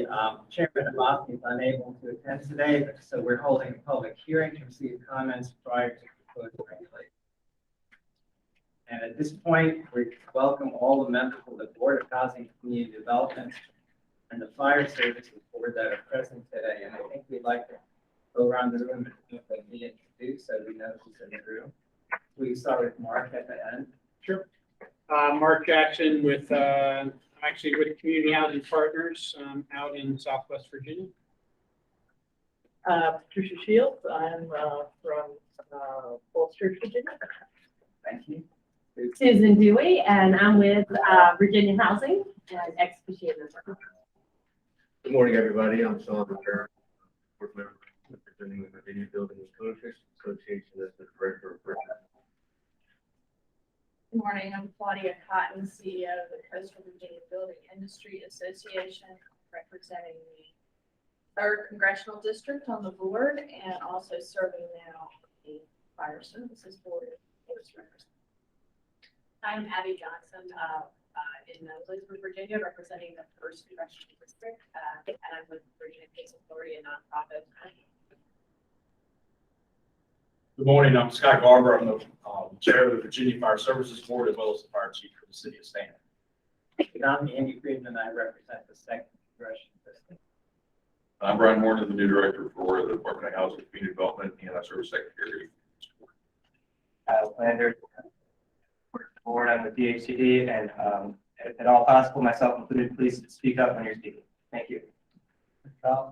the chairman of OSMI is unable to attend today, so we're holding a public hearing to receive comments prior to proposed regulations. And at this point, we welcome all the members of the Board of Housing and Community Development and the Fire Services Board that are present today. And I think we'd like to go around the room and be introduced so we know who's in the room. We start with Mark at the end. Sure. Mark Jackson with actually with Community Housing Partners out in Southwest Virginia. Patricia Shields. I'm from Falls Church, Virginia. Thank you. Susan Dewey, and I'm with Virginia Housing and Expedition. Good morning, everybody. I'm Sean Rivera, board member representing the Virginia Building and Code Association as the director of Virginia. Good morning, I'm Claudia Cotton, CEO of the Coastal Virginia Building Industry Association, representing the 3rd Congressional District on the board and also serving now the Fire Services Board. I'm Abby Johnson in Elizabeth, Virginia, representing the 1st Congressional District, and I'm with Virginia Case Authority, a nonprofit. Good morning, I'm Scott Garber. I'm the chair of the Virginia Fire Services Board as well as the fire chief for the city of Stanton. I'm Andy Friedman. I represent the 2nd Congressional District. I'm Brian Morton, the new director for the Department of Housing and Community Development, and I serve as secretary. Kyle Flanders, board on the DHCD, and if at all possible, myself included, please speak up when you're speaking. Thank you.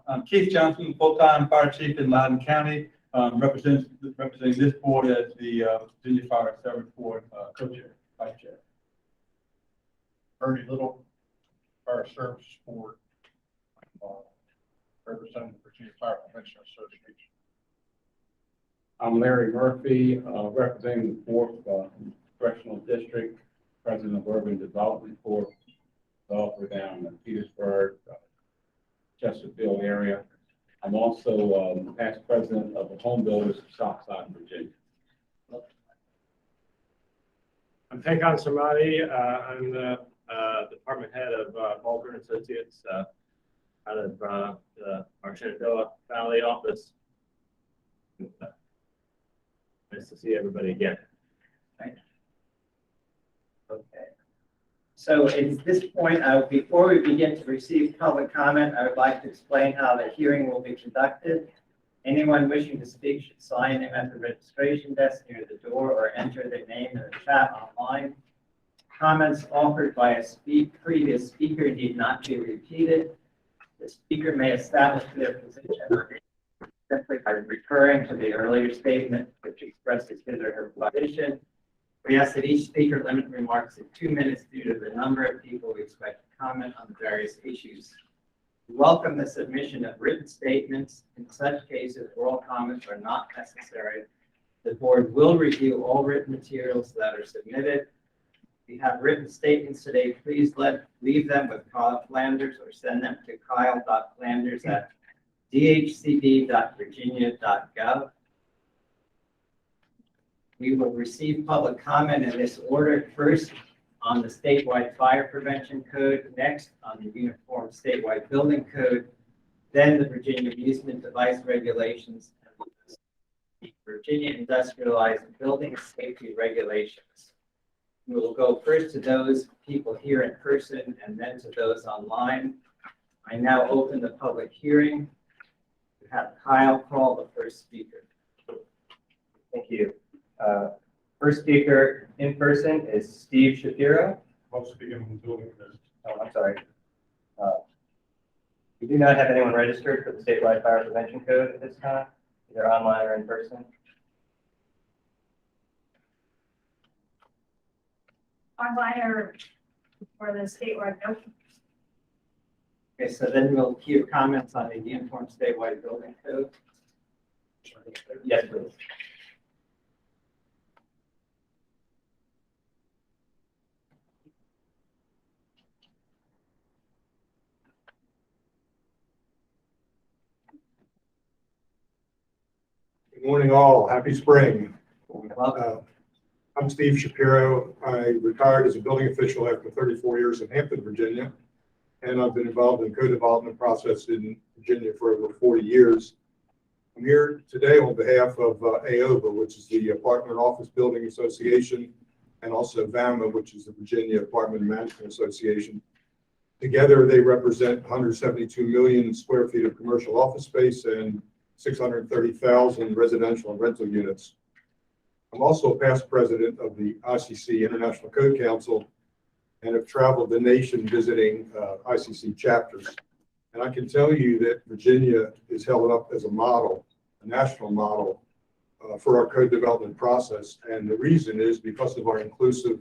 I'm Keith Johnson, full-time fire chief in Loudoun County, representing this board as the Virginia Fire Service Board co-chair, vice chair. Ernie Little, Fire Services Board, representing the Virginia Fire Prevention Association. I'm Larry Murphy, representing the 4th Congressional District, president of Urban Development Corp, developer down in Petersburg, Chesterfield area. I'm also past president of the Home Builders of Southside, Virginia. I'm Pekon Samadi. I'm the department head of Baldwin Associates out of our Shenandoah Valley office. Nice to see everybody again. Thank you. Okay. So at this point, before we begin to receive public comment, I would like to explain how the hearing will be conducted. Anyone wishing to speak should sign in at the registration desk near the door or enter their name in the chat online. Comments offered by a previous speaker need not be repeated. The speaker may establish their position simply by referring to the earlier statement which expresses his or her position. We ask that each speaker limit remarks to 2 minutes due to the number of people we expect to comment on the various issues. We welcome the submission of written statements. In such cases, oral comments are not necessary. The board will review all written materials that are submitted. If you have written statements today, please leave them with Kyle Flanders or send them to kyle.flanders@dhcd.virginia.gov. We will receive public comment in this order: first on the statewide fire prevention code, next on the uniform statewide building code, then the Virginia amusement device regulations, and the Virginia industrialized building safety regulations. We will go first to those people here in person and then to those online. I now open the public hearing. We have Kyle call the first speaker. Thank you. First speaker in person is Steve Shapiro. I'm speaking from the building. Oh, I'm sorry. We do not have anyone registered for the statewide fire prevention code at this time, either online or in person. Online or for the statewide code. Okay, so then we'll hear comments on the uniform statewide building code. Yes, please. Good morning, all. Happy spring. Welcome. I'm Steve Shapiro. I retired as a building official after 34 years in Hampton, Virginia. and I've been involved in the co-development process in Virginia for over 40 years. I'm here today on behalf of AOBA, which is the Apartment Office Building Association, and also VAMA, which is the Virginia Apartment Management Association. Together, they represent 172 million square feet of commercial office space and 630,000 residential and rental units. I'm also a past president of the ICC International Code Council and have traveled the nation visiting ICC chapters. And I can tell you that Virginia is held up as a model, a national model for our code development process. And the reason is because of our inclusive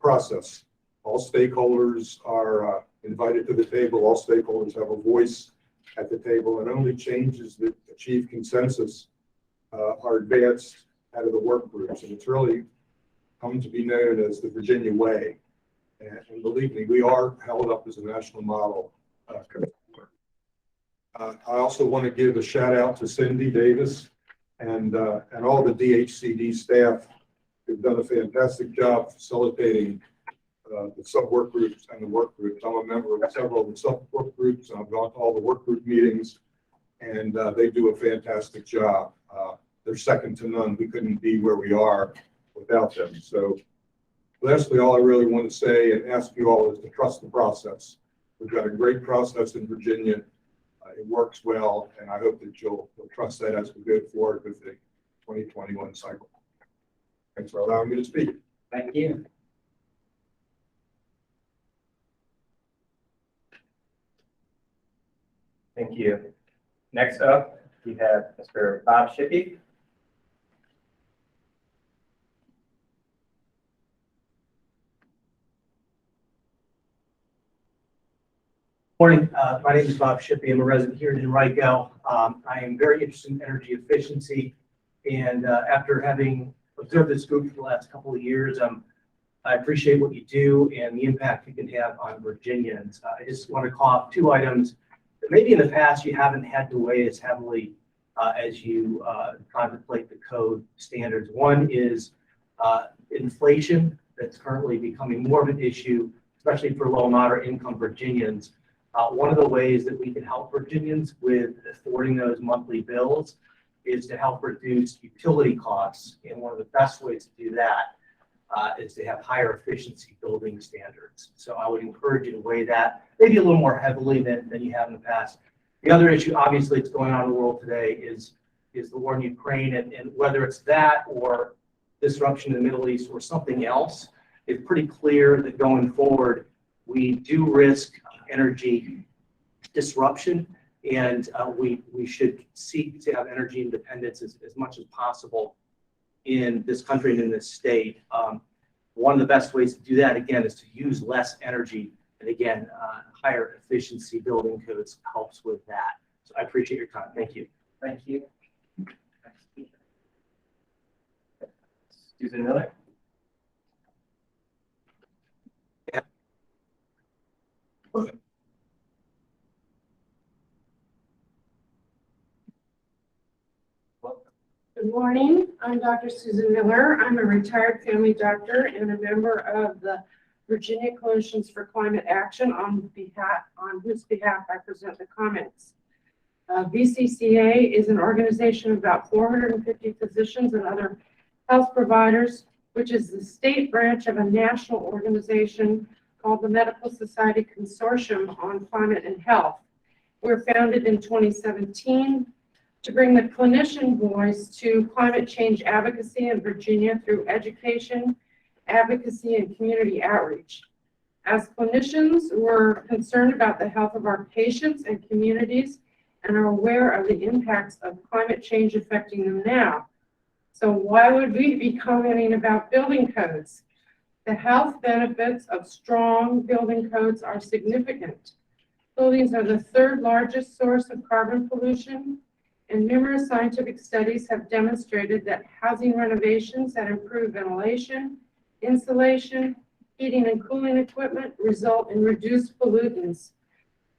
process. All stakeholders are invited to the table. All stakeholders have a voice at the table, and only changes that achieve consensus are advanced out of the work groups. And it's really come to be known as the Virginia way. And believe me, we are held up as a national model. I also want to give a shout out to Cindy Davis and all the DHCD staff who've done a fantastic job facilitating the sub-work groups and the work groups. I'm a member of several of the sub-work groups, and I've gone to all the work group meetings, and they do a fantastic job. They're second to none. We couldn't be where we are without them. So lastly, all I really want to say and ask you all is to trust the process. We've got a great process in Virginia. It works well, and I hope that you'll trust that as we go forward with the 2021 cycle. Thanks for allowing me to speak. Thank you. Thank you. Next up, we have Mr. Bob Shippey. Morning. My name is Bob Shippey. I'm a resident here in Henrico. I am very interested in energy efficiency, and after having observed this group for the last couple of years, I appreciate what you do and the impact you can have on Virginians. I just want to call out two items that maybe in the past you haven't had to weigh as heavily as you contemplate the code standards. One is inflation that's currently becoming more of an issue, especially for low and moderate income Virginians. One of the ways that we can help Virginians with affording those monthly bills is to help reduce utility costs. And one of the best ways to do that is to have higher efficiency building standards. So I would encourage you to weigh that maybe a little more heavily than you have in the past. The other issue, obviously, that's going on in the world today is the war in Ukraine, and whether it's that or disruption in the Middle East or something else, it's pretty clear that going forward, we do risk energy disruption, and we should seek to have energy independence as much as possible in this country and in this state. One of the best ways to do that, again, is to use less energy, and again, higher efficiency building codes helps with that. So I appreciate your time. Thank you. Thank you. Susan Miller. Good morning. I'm Dr. Susan Miller. I'm a retired family doctor and a member of the Virginia Coalitions for Climate Action, on whose behalf I present the comments. VCCA is an organization of about 450 physicians and other health providers, which is the state branch of a national organization called the Medical Society Consortium on Climate and Health. We were founded in 2017 to bring the clinician voice to climate change advocacy in Virginia through education, advocacy, and community outreach. As clinicians, we're concerned about the health of our patients and communities and are aware of the impacts of climate change affecting them now. So why would we be commenting about building codes? The health benefits of strong building codes are significant. Buildings are the third largest source of carbon pollution, and numerous scientific studies have demonstrated that housing renovations that improve ventilation, insulation, heating and cooling equipment result in reduced pollutants.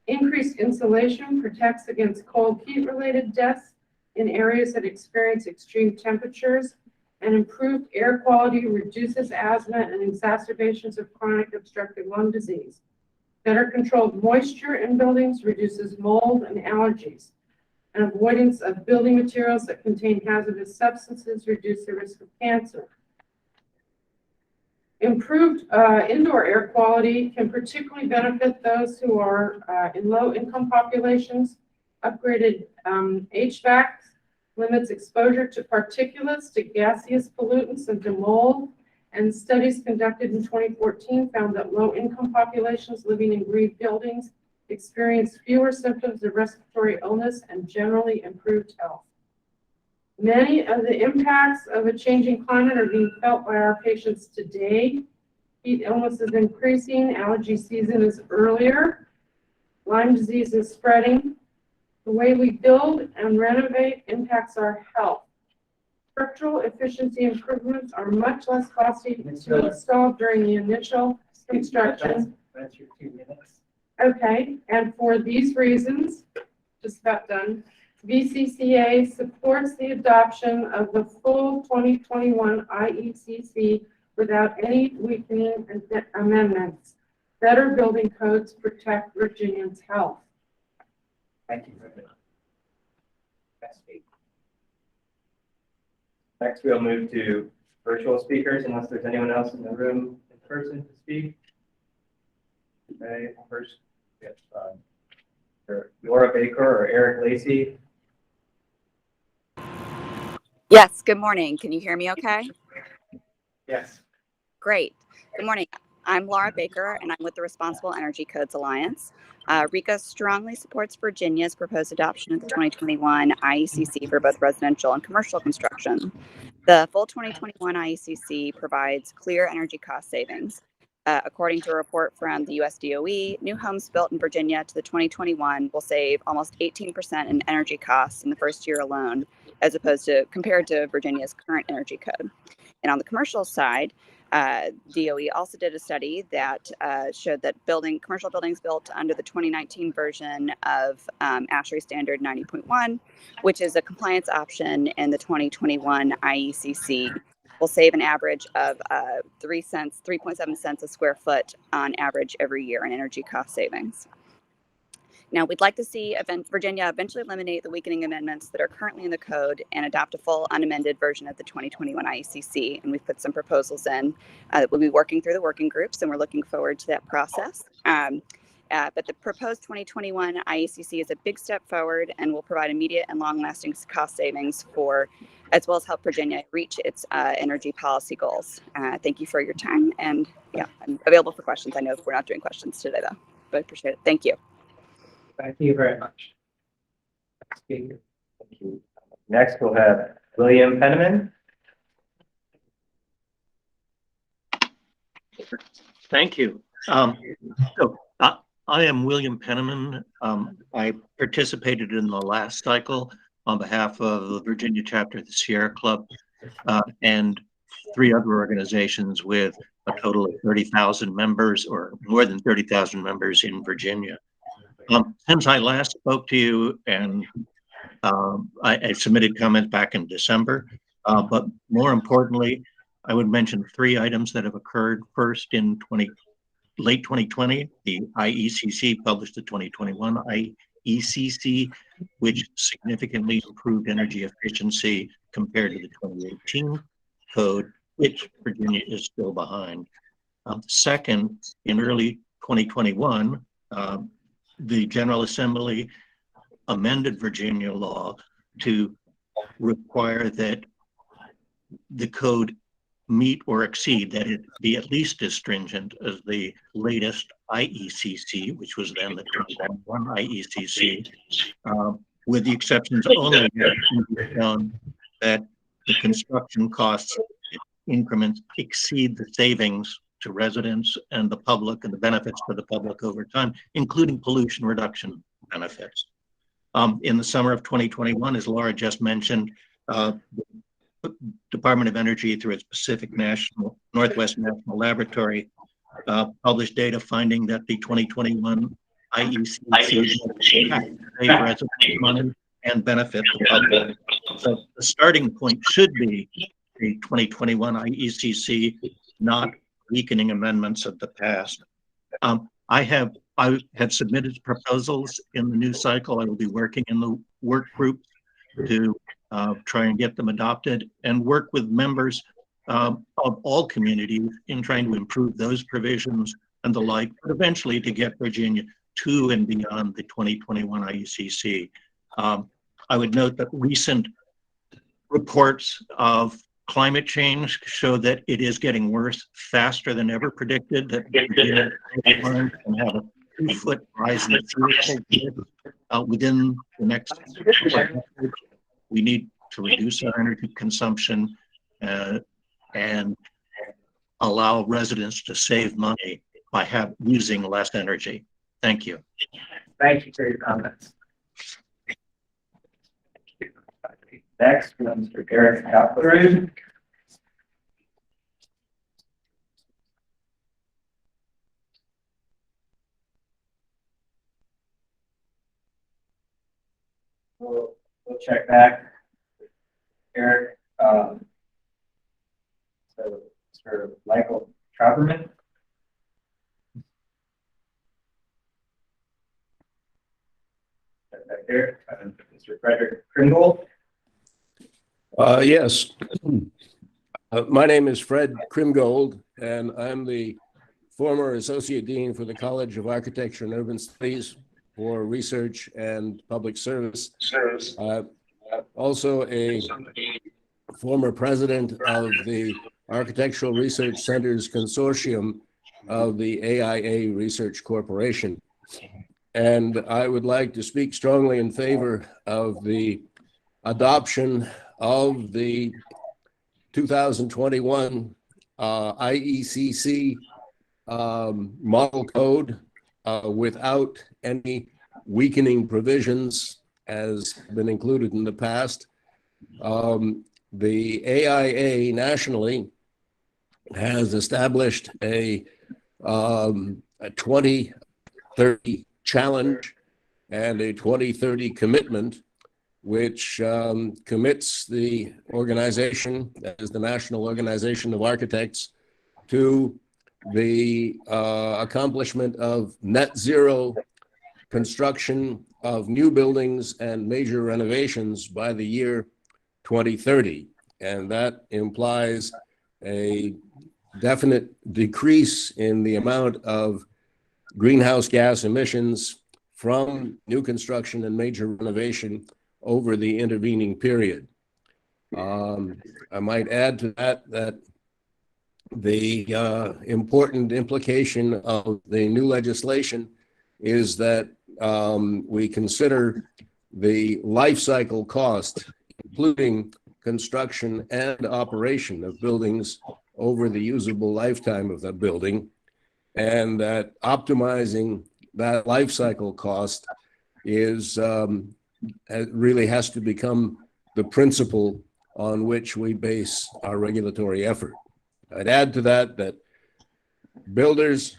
Increased insulation protects against cold heat-related deaths in areas that experience extreme temperatures, and improved air quality reduces asthma and exacerbations of chronic obstructive lung disease. Better controlled moisture in buildings reduces mold and allergies. And avoidance of building materials that contain hazardous substances reduce the risk of cancer. Improved indoor air quality can particularly benefit those who are in low-income populations. Upgraded HVAC limits exposure to particulates, to gaseous pollutants, and to mold. And studies conducted in 2014 found that low-income populations living in green buildings experience fewer symptoms of respiratory illness and generally improved health. Many of the impacts of a changing climate are being felt by our patients today. Heat illness is increasing, allergy season is earlier, Lyme disease is spreading. The way we build and renovate impacts our health. Structural efficiency improvements are much less costly to install during the initial construction. That's your 2 minutes. Okay, and for these reasons, just about done, VCCA supports the adoption of the full 2021 IECC without any weakening amendments. Better building codes protect Virginians' health. Thank you very much. Next, we'll move to virtual speakers, unless there's anyone else in the room in person to speak. Okay, first, we have Laura Baker or Eric Lacey. Yes, good morning. Can you hear me okay? Yes. Great. Good morning. I'm Laura Baker, and I'm with the Responsible Energy Codes Alliance. RECA strongly supports Virginia's proposed adoption of the 2021 IECC for both residential and commercial construction. The full 2021 IECC provides clear energy cost savings. According to a report from the US DOE, new homes built in Virginia to the 2021 will save almost 18% in energy costs in the first year alone, as opposed to compared to Virginia's current energy code. And on the commercial side, DOE also did a study that showed that commercial buildings built under the 2019 version of ASHRAE Standard 90.1, which is a compliance option in the 2021 IECC, will save an average of 3.7 cents a square foot on average every year in energy cost savings. Now, we'd like to see Virginia eventually eliminate the weakening amendments that are currently in the code and adopt a full unamended version of the 2021 IECC. And we've put some proposals in that we'll be working through the working groups, and we're looking forward to that process. But the proposed 2021 IECC is a big step forward and will provide immediate and long-lasting cost savings as well as help Virginia reach its energy policy goals. Thank you for your time, and yeah, I'm available for questions. I know we're not doing questions today though, but I appreciate it. Thank you. Thank you very much. Thank you. Next, we'll have William Penniman. Thank you. I am William Penniman. I participated in the last cycle on behalf of the Virginia chapter of the Sierra Club and 3 other organizations with a total of 30,000 members, or more than 30,000 members in Virginia. Since I last spoke to you, and I submitted comments back in December, but more importantly, I would mention 3 items that have occurred. First, in late 2020, the IECC published the 2021 IECC, which significantly improved energy efficiency compared to the 2018 code, which Virginia is still behind. Second, in early 2021, the General Assembly amended Virginia law to require that the code meet or exceed, that it be at least as stringent as the latest IECC, which was then the 2021 IECC, with the exceptions only that the construction costs increments exceed the savings to residents and the public and the benefits to the public over time, including pollution reduction benefits. In the summer of 2021, as Laura just mentioned, the Department of Energy, through its Pacific Northwest National Laboratory, published data finding that the 2021 IECC save residents money and benefit the public. So the starting point should be the 2021 IECC, not weakening amendments of the past. I have I have submitted proposals in the new cycle. I will be working in the work group to try and get them adopted and work with members of all communities in trying to improve those provisions and the like, but eventually to get Virginia to and beyond the 2021 IUCC. I would note that recent reports of climate change show that it is getting worse faster than ever predicted, that Virginia can have a 2-foot rise in sea level within the next 4 decades. We need to reduce our energy consumption and allow residents to save money by using less energy. Thank you. Thank you for your comments. Next, Mr. Eric Cowper. We'll check back. Eric, so Mr. Michael Trauberman. Back there, Mr. Frederick Kringle. Yes. My name is Fred Krimgold, and I'm the former Associate Dean for the College of Architecture and Urban Studies for Research and Public Service. Also a former president of the Architectural Research Centers Consortium of the AIA Research Corporation. And I would like to speak strongly in favor of the adoption of the 2021 IECC model code without any weakening provisions as been included in the past. The AIA nationally has established a 2030 challenge and a 2030 commitment, which commits the organization, as the National Organization of Architects, to the accomplishment of net zero construction of new buildings and major renovations by the year 2030. And that implies a definite decrease in the amount of greenhouse gas emissions from new construction and major renovation over the intervening period. I might add to that the important implication of the new legislation is that we consider the life cycle cost, including construction and operation of buildings over the usable lifetime of the building, and that optimizing that life cycle cost is really has to become the principle on which we base our regulatory effort. I'd add to that builders,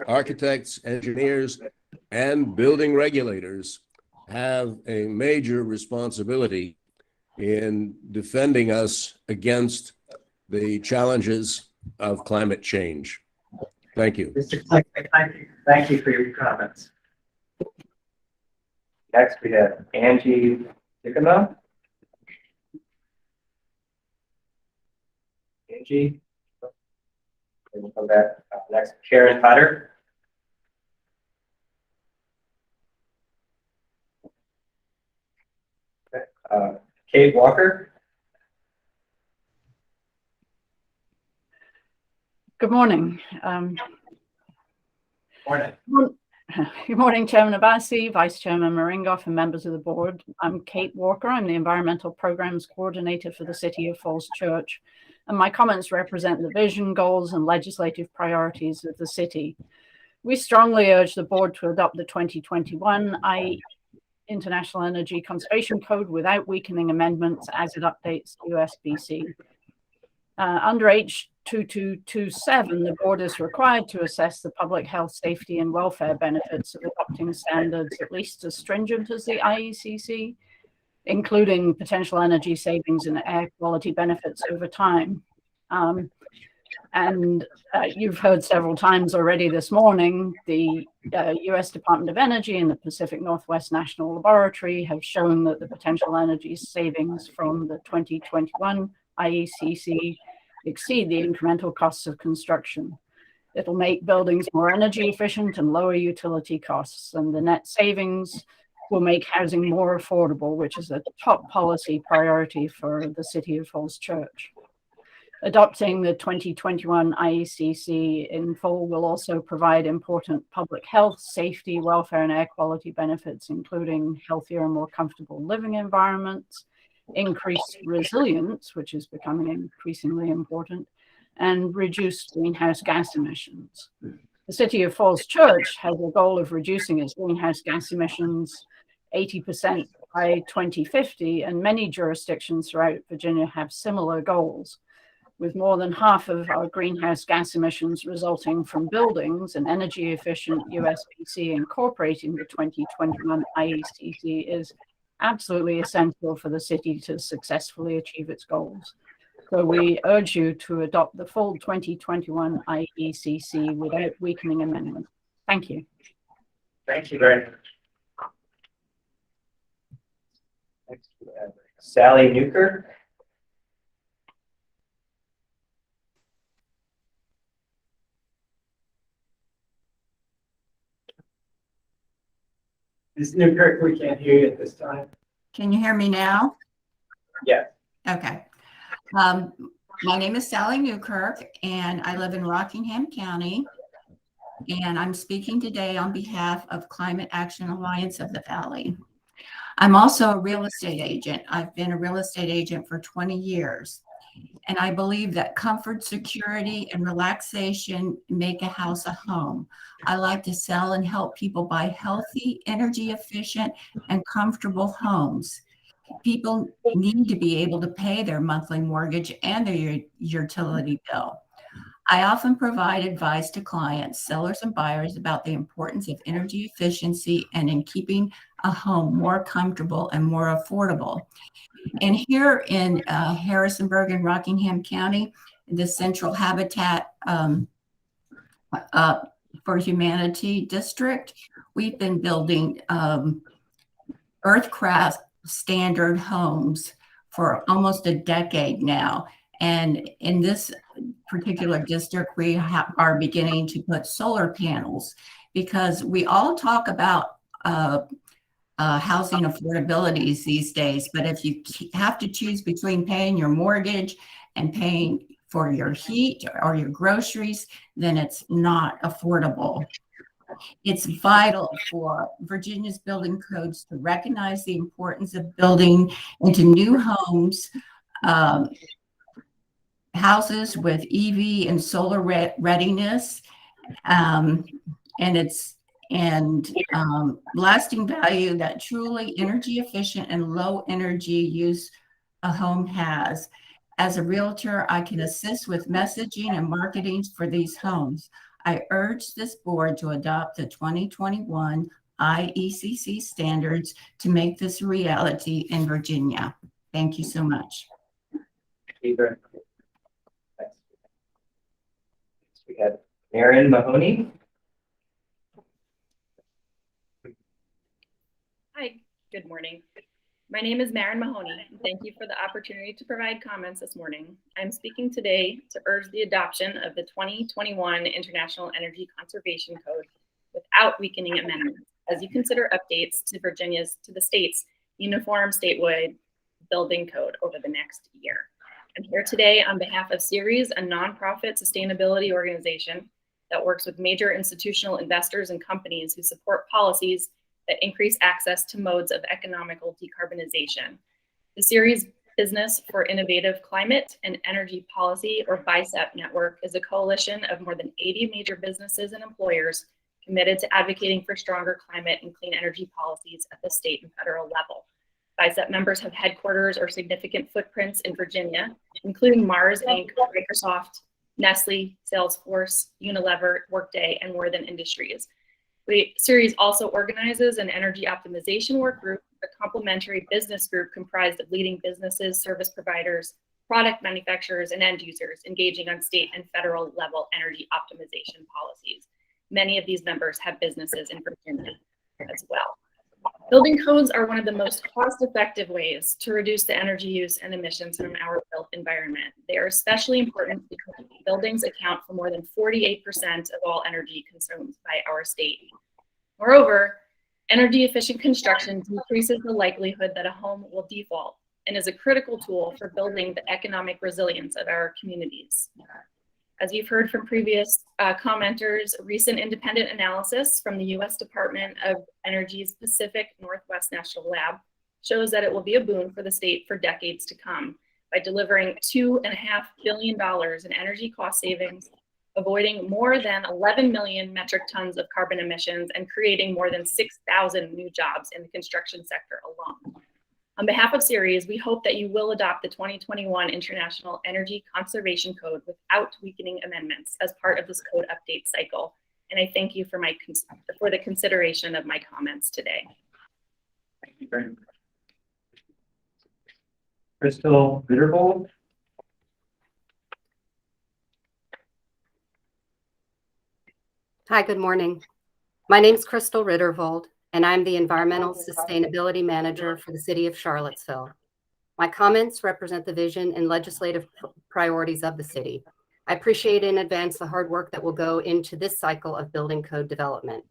architects, engineers, and building regulators have a major responsibility in defending us against the challenges of climate change. Thank you. Thank you for your comments. Next, we have Angie Dicama. Angie. And we'll come back. Next, Karen Potter. Okay. Kate Walker. Good morning. Morning. Good morning, Chairman Abbasi, Vice Chairman Maringoff, and members of the board. I'm Kate Walker. I'm the Environmental Programs Coordinator for the City of Falls Church, and my comments represent the vision, goals, and legislative priorities of the city. We strongly urge the board to adopt the 2021 International Energy Conservation Code without weakening amendments as it updates USBC. Under H2227, the board is required to assess the public health, safety, and welfare benefits of adopting standards at least as stringent as the IECC, including potential energy savings and air quality benefits over time. And you've heard several times already this morning, the US Department of Energy and the Pacific Northwest National Laboratory have shown that the potential energy savings from the 2021 IECC exceed the incremental costs of construction. It'll make buildings more energy efficient and lower utility costs, and the net savings will make housing more affordable, which is a top policy priority for the City of Falls Church. Adopting the 2021 IECC in full will also provide important public health, safety, welfare, and air quality benefits, including healthier and more comfortable living environments, increased resilience, which is becoming increasingly important, and reduced greenhouse gas emissions. The City of Falls Church has a goal of reducing its greenhouse gas emissions 80% by 2050, and many jurisdictions throughout Virginia have similar goals. With more than half of our greenhouse gas emissions resulting from buildings, an energy efficient USPC incorporating the 2021 IECC is absolutely essential for the city to successfully achieve its goals. So we urge you to adopt the full 2021 IECC without weakening amendment. Thank you. Thank you very much. Next, we have Sally Newkirk. Ms. Newkirk, we can't hear you at this time. Can you hear me now? Yes. Okay. My name is Sally Newkirk, and I live in Rockingham County. And I'm speaking today on behalf of Climate Action Alliance of the Valley. I'm also a real estate agent. I've been a real estate agent for 20 years. And I believe that comfort, security, and relaxation make a house a home. I like to sell and help people buy healthy, energy efficient, and comfortable homes. People need to be able to pay their monthly mortgage and their utility bill. I often provide advice to clients, sellers, and buyers about the importance of energy efficiency and in keeping a home more comfortable and more affordable. And here in Harrisonburg and Rockingham County, the Central Habitat for Humanity District, we've been building Earthcraft standard homes for almost a decade now. And in this particular district, we are beginning to put solar panels because we all talk about housing affordabilities these days. But if you have to choose between paying your mortgage and paying for your heat or your groceries, then it's not affordable. It's vital for Virginia's building codes to recognize the importance of building into new homes, houses with EV and solar readiness, and lasting value that truly energy efficient and low energy use a home has. As a realtor, I can assist with messaging and marketing for these homes. I urge this board to adopt the 2021 IECC standards to make this a reality in Virginia. Thank you so much. Thank you very much. Next, we have Erin Mahoney. Hi, good morning. My name is Maren Mahoney. Thank you for the opportunity to provide comments this morning. I'm speaking today to urge the adoption of the 2021 International Energy Conservation Code without weakening amendments as you consider updates to the state's uniform statewide building code over the next year. I'm here today on behalf of Ceres, a nonprofit sustainability organization that works with major institutional investors and companies who support policies that increase access to modes of economical decarbonization. The Ceres Business for Innovative Climate and Energy Policy, or BICEP network, is a coalition of more than 80 major businesses and employers committed to advocating for stronger climate and clean energy policies at the state and federal level. BICEP members have headquarters or significant footprints in Virginia, including Mars Inc., Microsoft, Nestle, Salesforce, Unilever, Workday, and Worthen Industries. Ceres also organizes an energy optimization work group, a complementary business group comprised of leading businesses, service providers, product manufacturers, and end users engaging on state and federal level energy optimization policies. Many of these members have businesses in Virginia as well. Building codes are one of the most cost-effective ways to reduce the energy use and emissions from our built environment. They are especially important because buildings account for more than 48% of all energy consumed by our state. Moreover, energy-efficient construction decreases the likelihood that a home will default and is a critical tool for building the economic resilience of our communities. As you've heard from previous commenters, recent independent analysis from the U.S. Department of Energy's Pacific Northwest National Lab shows that it will be a boon for the state for decades to come by delivering $2.5 billion in energy cost savings, avoiding more than 11 million metric tons of carbon emissions, and creating more than 6,000 new jobs in the construction sector alone. On behalf of Ceres, we hope that you will adopt the 2021 International Energy Conservation Code without weakening amendments as part of this code update cycle. And I thank you for the consideration of my comments today. Thank you very much. Crystal Bitterbold. Hi, good morning. My name is Crystal Rittervold, and I'm the Environmental Sustainability Manager for the City of Charlottesville. My comments represent the vision and legislative priorities of the city. I appreciate in advance the hard work that will go into this cycle of building code development.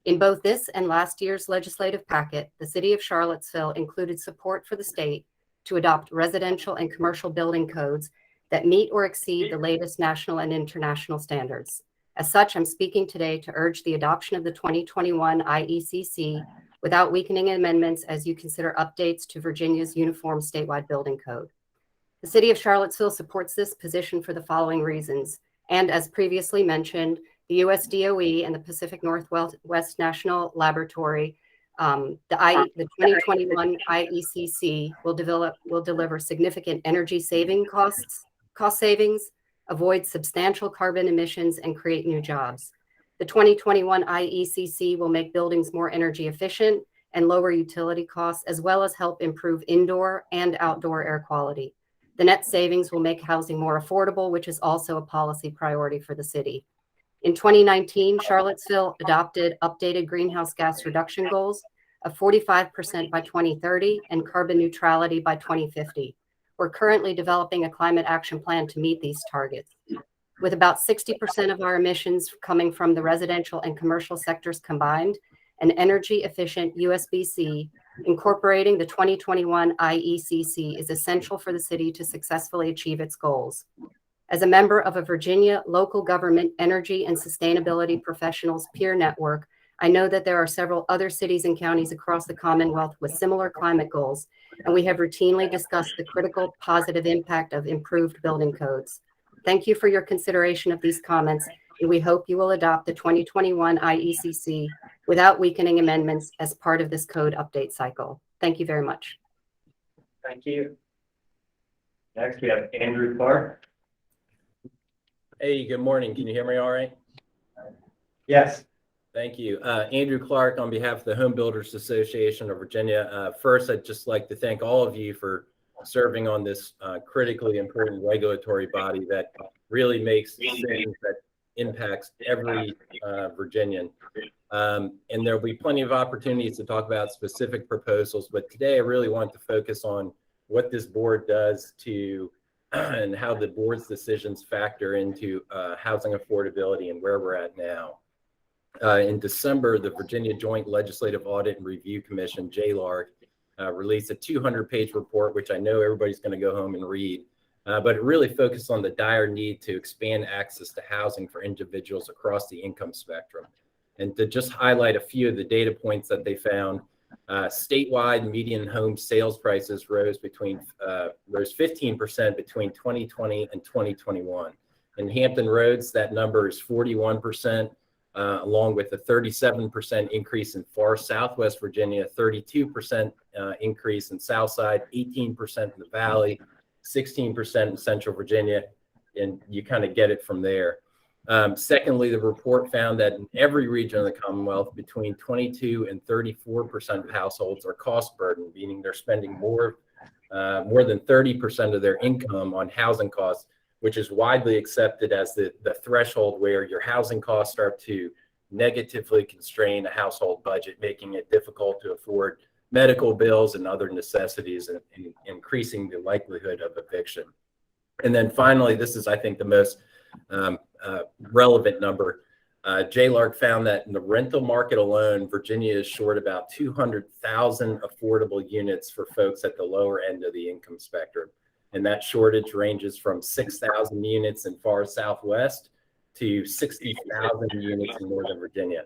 In both this and last year's legislative packet, the City of Charlottesville included support for the state to adopt residential and commercial building codes that meet or exceed the latest national and international standards. As such, I'm speaking today to urge the adoption of the 2021 IECC without weakening amendments as you consider updates to Virginia's Uniform Statewide Building Code. The City of Charlottesville supports this position for the following reasons. And as previously mentioned, the US DOE and the Pacific Northwest National Laboratory, the 2021 IECC will deliver significant energy cost savings, avoid substantial carbon emissions, and create new jobs. The 2021 IECC will make buildings more energy efficient and lower utility costs, as well as help improve indoor and outdoor air quality. The net savings will make housing more affordable, which is also a policy priority for the city. In 2019, Charlottesville adopted updated greenhouse gas reduction goals of 45% by 2030 and carbon neutrality by 2050. We're currently developing a climate action plan to meet these targets. With about 60% of our emissions coming from the residential and commercial sectors combined, an energy efficient USB-C incorporating the 2021 IECC is essential for the city to successfully achieve its goals. As a member of a Virginia local government energy and sustainability professionals peer network, I know that there are several other cities and counties across the Commonwealth with similar climate goals, and we have routinely discussed the critical positive impact of improved building codes. Thank you for your consideration of these comments, and we hope you will adopt the 2021 IECC without weakening amendments as part of this code update cycle. Thank you very much. Thank you. Next, we have Andrew Clark. Hey, good morning. Can you hear me all right? Yes. Thank you. Andrew Clark on behalf of the Home Builders Association of Virginia. First, I'd just like to thank all of you for serving on this critically important regulatory body that really makes decisions that impacts every Virginian. And there'll be plenty of opportunities to talk about specific proposals, but today I really want to focus on what this board does to and how the board's decisions factor into housing affordability and where we're at now. In December, the Virginia Joint Legislative Audit and Review Commission, JLARC, released a 200-page report, which I know everybody's going to go home and read, but it really focused on the dire need to expand access to housing for individuals across the income spectrum. And to just highlight a few of the data points that they found, statewide median home sales prices rose 15% between 2020 and 2021. In Hampton Roads, that number is 41%. Along with a 37% increase in far Southwest Virginia, 32% increase in Southside, 18% in the Valley, 16% in Central Virginia, and you kind of get it from there. Secondly, the report found that in every region of the Commonwealth, between 22 and 34% of households are cost burdened, meaning they're spending more more than 30% of their income on housing costs, which is widely accepted as the threshold where your housing costs start to negatively constrain a household budget, making it difficult to afford medical bills and other necessities, and increasing the likelihood of eviction. And then finally, this is, I think, the most relevant number. JLARC found that in the rental market alone, Virginia is short about 200,000 affordable units for folks at the lower end of the income spectrum. And that shortage ranges from 6,000 units in far Southwest to 60,000 units in Northern Virginia.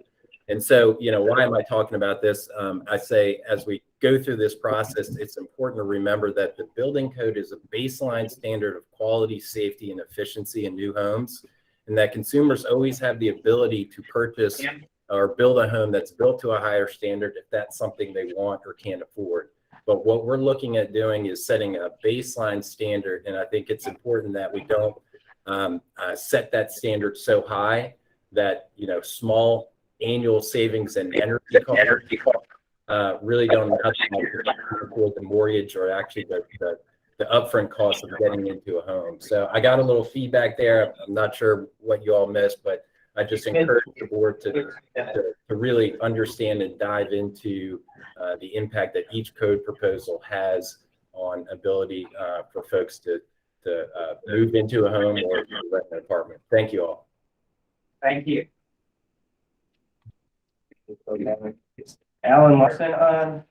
And so, you know, why am I talking about this? I say, as we go through this process, it's important to remember that the building code is a baseline standard of quality, safety, and efficiency in new homes, and that consumers always have the ability to purchase or build a home that's built to a higher standard if that's something they want or can't afford. But what we're looking at doing is setting a baseline standard, and I think it's important that we don't set that standard so high that, you know, small annual savings and energy costs really don't afford the mortgage or actually the upfront cost of getting into a home. So I got a little feedback there. I'm not sure what you all missed, but I just encourage the board to really understand and dive into the impact that each code proposal has on ability for folks to move into a home or rent an apartment. Thank you all. Thank you. Alan Larson on.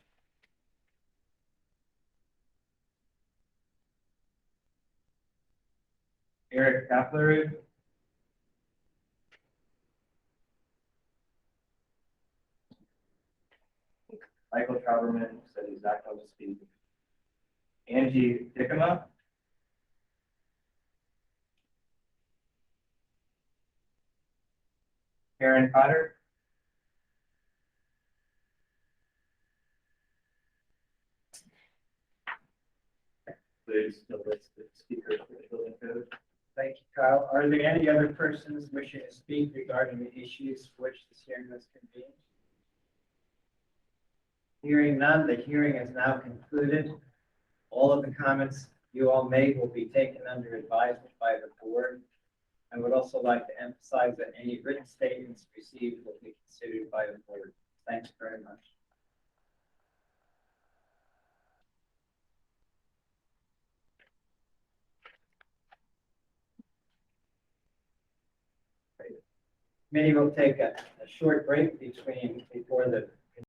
Eric Kapler. Michael Trauberman said he's not going to speak. Angie Dickema. Karen Potter. Please list the speakers for the building code. Thank you, Kyle. Are there any other persons wishing to speak regarding the issues for which this hearing was convened? Hearing none, the hearing is now concluded. All of the comments you all made will be taken under advisement by the board. I would also like to emphasize that any written statements received will be considered by the board. Thank you very much. Committee will take a short break before the